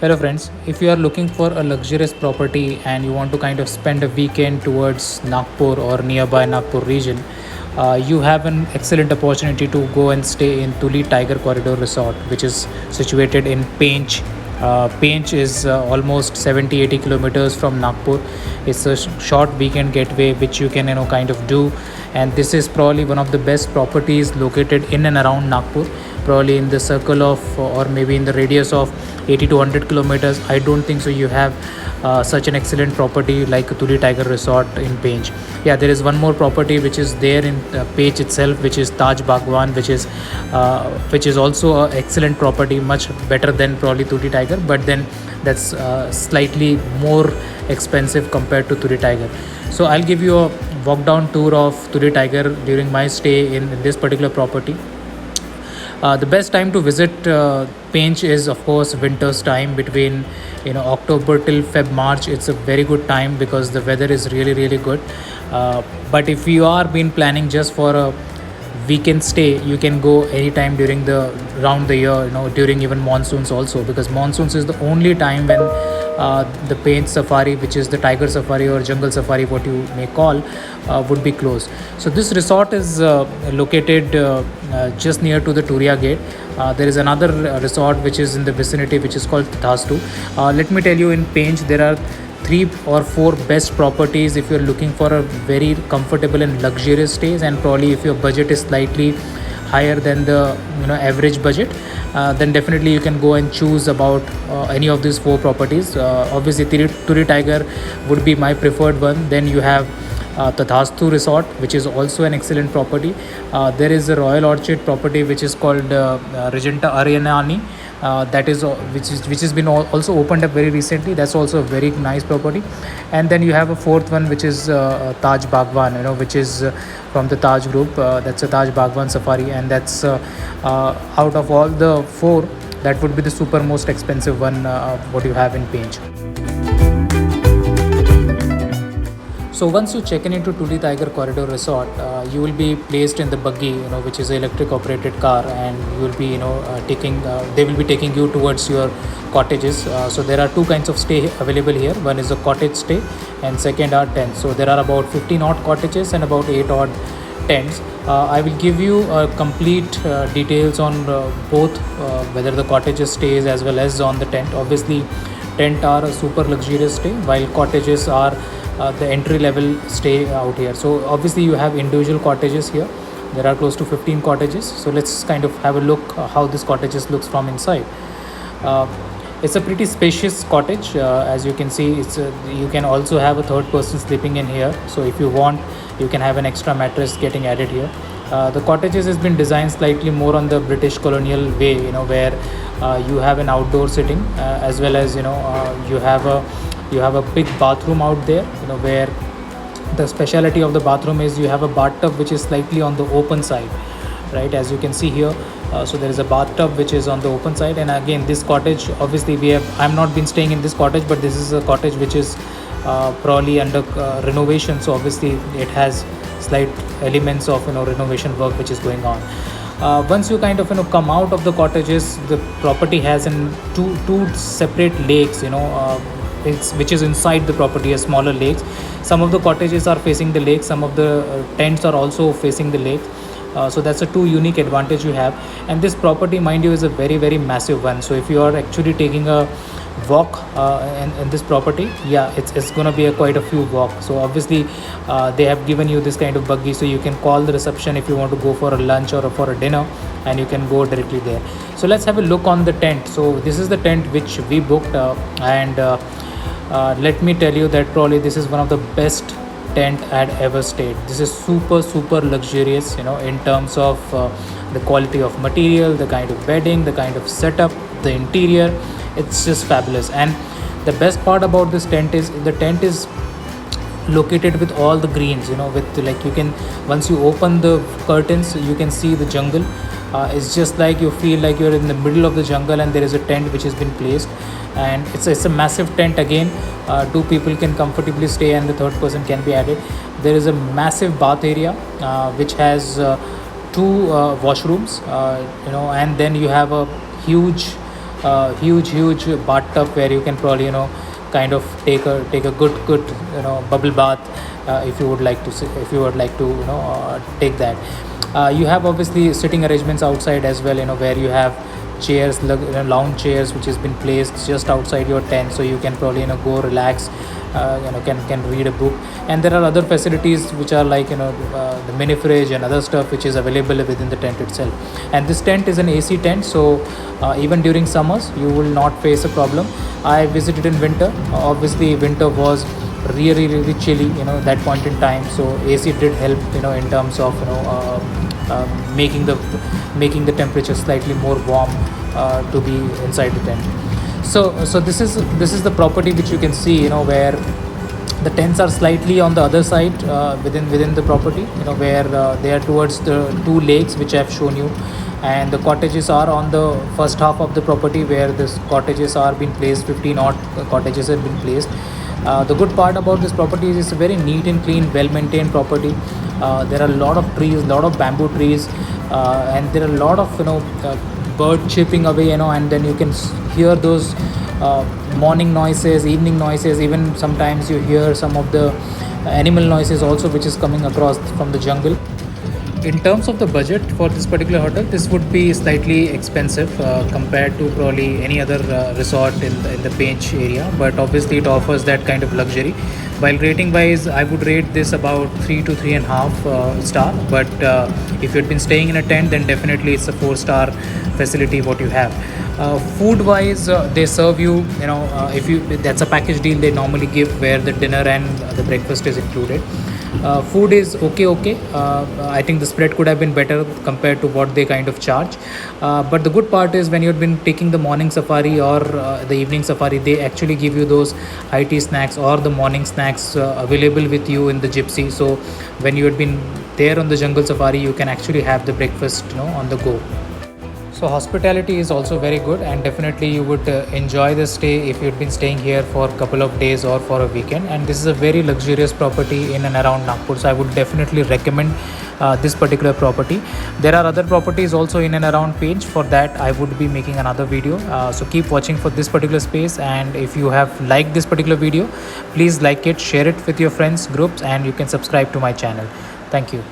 Hello friends, if you are looking for a luxurious property and you want to kind of spend a weekend towards Nagpur or nearby Nagpur region, you have an excellent opportunity to go and stay in Tuli Tiger Corridor Resort, which is situated in Pench. Pench is almost 70-80 kilometers from Nagpur. It's a short weekend getaway which you can kind of do, and this is probably one of the best properties located in and around Nagpur, probably in the circle of or maybe in the radius of 80 to 100 kilometers. I don't think so you have such an excellent property like Tuli Tiger Resort in Pench. Yeah, there is one more property which is there in Pench itself, which is Taj Bagwan, which is also an excellent property, much better than probably Tuli Tiger, but then that's slightly more expensive compared to Tuli Tiger. So I'll give you a walk down tour of Tuli Tiger during my stay in this particular property. The best time to visit Pench is of course winter's time, between October till Feb March. It's a very good time because the weather is really good. But if you are been planning just for a weekend stay, you can go anytime during the round the year, during even monsoons also, because monsoons is the only time when the Pench safari, which is the tiger safari or jungle safari, what you may call, would be closed. So this resort is located just near to the Turia gate. There is another resort which is in the vicinity, which is called Thastu. Let me tell you, in Pench there are 3 or 4 best properties if you're looking for a very comfortable and luxurious stays, and probably if your budget is slightly higher than the average budget, then definitely you can go and choose about any of these 4 properties. Obviously Turi Tiger would be my preferred one. Then you have the Thastu Resort, which is also an excellent property. There is a Royal Orchid property which is called Regenta Arianani. That is which has been also opened up very recently. That's also a very nice property. And then you have a fourth one, which is Taj Bagwan, which is from the Taj group. That's a Taj Bagwan Safari, and that's out of all the 4, that would be the super most expensive one what you have in Pench. So once you check in into Tuli Tiger Corridor Resort, you will be placed in the buggy, which is an electric operated car, and you will be, they will be taking you towards your cottages. So there are 2 kinds of stay available here. One is a cottage stay, and second are tents. So there are about 15 odd cottages and about 8 odd tents. I will give you complete details on both, whether the cottages stays as well as on the tent. Obviously, tent are a super luxurious stay, while cottages are the entry level stay out here. So obviously you have individual cottages here. There are close to 15 cottages. So let's kind of have a look how this cottages looks from inside. It's a pretty spacious cottage. As you can see, you can also have a third person sleeping in here. So if you want, you can have an extra mattress getting added here. The cottages has been designed slightly more on the British colonial way, where you have an outdoor sitting, as well as you have a big bathroom out there, where the speciality of the bathroom is you have a bathtub which is slightly on the open side, right, as you can see here. So there is a bathtub which is on the open side. And again, this cottage, obviously I'm not been staying in this cottage, but this is a cottage which is probably under renovation. So obviously it has slight elements of renovation work which is going on. Once you kind of come out of the cottages, the property has two separate lakes, which is inside the property, as smaller lakes. Some of the cottages are facing the lake, some of the tents are also facing the lake. So that's a 2 unique advantage you have. And this property, mind you, is a very massive one. So if you are actually taking a walk in this property, yeah, it's gonna be quite a few walks. So obviously they have given you this kind of buggy, so you can call the reception if you want to go for a lunch or for a dinner, and you can go directly there. So let's have a look on the tent. So this is the tent which we booked, and let me tell you that probably this is one of the best tent I'd ever stayed. This is super luxurious, in terms of the quality of material, the kind of bedding, the kind of setup, the interior. It's just fabulous. And the best part about this tent is the tent is located with all the greens, with, like, you can, once you open the curtains, you can see the jungle. It's just like you feel like you're in the middle of the jungle, and there is a tent which has been placed, and it's a massive tent. Again, 2 people can comfortably stay, and the third person can be added. There is a massive bath area which has 2 washrooms, and then you have a huge huge bathtub where you can probably kind of take a good bubble bath, if you would like to if you would like to take that. You have obviously sitting arrangements outside as well, where you have chairs, lounge chairs which has been placed just outside your tent, so you can probably go relax, can read a book. And there are other facilities which are like the mini fridge and other stuff which is available within the tent itself. And this tent is an AC tent, so even during summers you will not face a problem. I visited in winter. Obviously winter was really chilly, that point in time, so AC did help in terms of making the temperature slightly more warm to be inside the tent. So this is the property which you can see, where the tents are slightly on the other side, within the property, where they are towards the two lakes which I have shown you. And the cottages are on the first half of the property, where this cottages are being placed. 15 odd cottages have been placed. The good part about this property is it's a very neat and clean, well maintained property. There are a lot of trees, lot of bamboo trees, and there are a lot of bird chirping away, and then you can hear those morning noises, evening noises. Even sometimes you hear some of the animal noises also, which is coming across from the jungle. In terms of the budget for this particular hotel, this would be slightly expensive compared to probably any other resort in the Pench area, but obviously it offers that kind of luxury. While rating wise, I would rate this about 3 to 3.5 star, but if you've been staying in a tent, then definitely it's a 4-star facility what you have. Food wise, they serve you, if you that's a package deal they normally give, where the dinner and the breakfast is included. Food is okay. I think the spread could have been better compared to what they kind of charge. But the good part is when you've been taking the morning safari or the evening safari, they actually give you those high tea snacks or the morning snacks available with you in the gypsy. So when you had been there on the jungle safari, you can actually have the breakfast on the go. So hospitality is also very good, and definitely you would enjoy the stay if you'd been staying here for a couple of days or for a weekend. And this is a very luxurious property in and around Nagpur, so I would definitely recommend this particular property. There are other properties also in and around Pench. For that I would be making another video, so keep watching for this particular space. And if you have liked this particular video, please like it, share it with your friends, groups, and you can subscribe to my channel. Thank you.